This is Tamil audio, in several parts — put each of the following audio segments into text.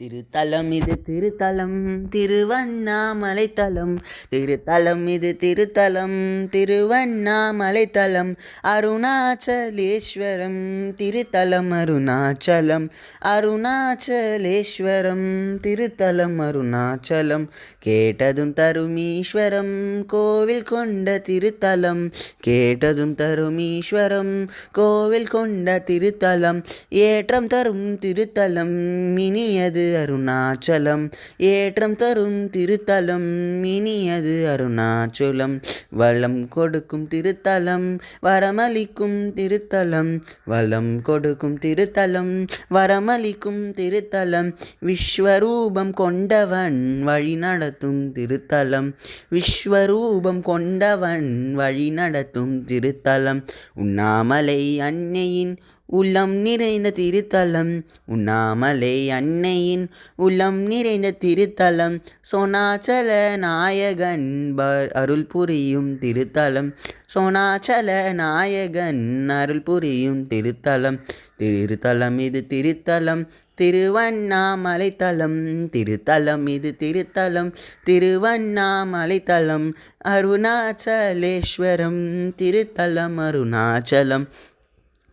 திருத்தலம் இது திருத்தலம் திருவண்ணாமலை தலம். திருத்தலம் இது திருத்தலம் திருவண்ணாமலை தலம். அருணாச்சலேஸ்வரம் திருத்தலம் அருணாச்சலம். அருணாச்சலேஸ்வரம் திருத்தலம் அருணாச்சலம். கேட்டதும் தருமீஸ்வரம் கோவில் கொண்ட திருத்தலம். கேட்டதும் தருமீஸ்வரம் கோவில் கொண்ட திருத்தலம். ஏற்றம் தரும் திருத்தலம் இனியது அருணாச்சலம். ஏற்றம் தரும் திருத்தலம் இனியது அருணாச்சலம். வளம் கொடுக்கும் திருத்தலம் வரமளிக்கும் திருத்தலம். வளம் கொடுக்கும் திருத்தலம் வரமளிக்கும் திருத்தலம். விஸ்வரூபம் கொண்டவன் வழி நடத்தும் திருத்தலம். விஸ்வரூபம் கொண்டவன் வழி நடத்தும் திருத்தலம். உண்ணாமலை அன்னையின் உள்ளம் நிறைந்த திருத்தலம். உண்ணாமலை அன்னையின் உள்ளம் நிறைந்த திருத்தலம். சோனாச்சல நாயகன் அருள் புரியும் திருத்தலம். சோனாச்சல நாயகன் அருள் புரியும் திருத்தலம். திருத்தலம் இது திருத்தலம் திருவண்ணாமலை தலம். திருத்தலம் இது திருத்தலம் திருவண்ணாமலை தலம். அருணாச்சலேஸ்வரம் திருத்தலம் அருணாச்சலம்.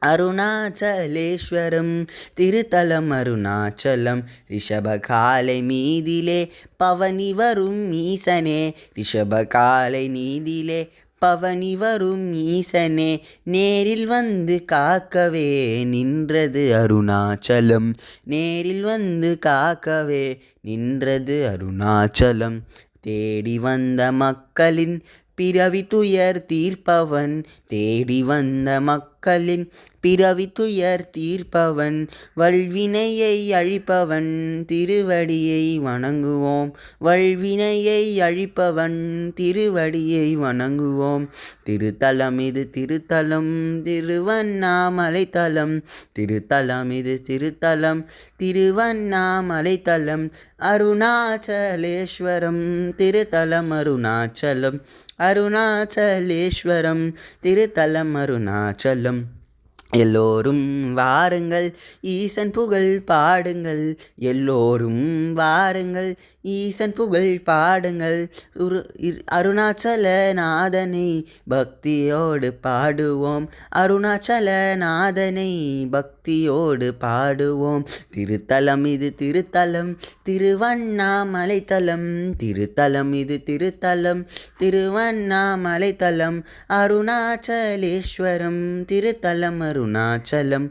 அருணாச்சலேஸ்வரம் திருத்தலம் அருணாச்சலம். ரிஷபகாலை மீதிலே பவனி வரும் ஈசனே. ரிஷபகாலை நீதிலே பவனி வரும் ஈசனே. நேரில் வந்து காக்கவே நின்றது அருணாச்சலம். நேரில் வந்து காக்கவே நின்றது அருணாச்சலம். தேடி வந்த மக்களின் பிறவி துயர் தீர்ப்பவன். தேடி வந்த மக்களின் பிறவி துயர் தீர்ப்பவன். வல்வினையை அழிப்பவன் திருவடியை வணங்குவோம். வல்வினையை அழிப்பவன் திருவடியை வணங்குவோம். திருத்தலம் இது திருத்தலம் திருவண்ணாமலை தலம். திருத்தலம் இது திருத்தலம் திருவண்ணாமலை தலம். அருணாச்சலேஸ்வரம் திருத்தலம் அருணாச்சலம். அருணாச்சலேஸ்வரம் திருத்தலம் அருணாச்சலம். எல்லோரும் வாருங்கள் ஈசன் புகழ் பாடுங்கள். எல்லோரும் வாருங்கள் ஈசன் புகழ் பாடுங்கள். அருணாச்சல நாதனை பக்தியோடு பாடுவோம். அருணாச்சல நாதனை பக்தியோடு பாடுவோம். திருத்தலம் இது திருத்தலம் திருவண்ணாமலை தலம். திருத்தலம் இது திருத்தலம் திருவண்ணாமலை தலம். அருணாச்சலேஸ்வரம் திருத்தலம் அருணாச்சலம்.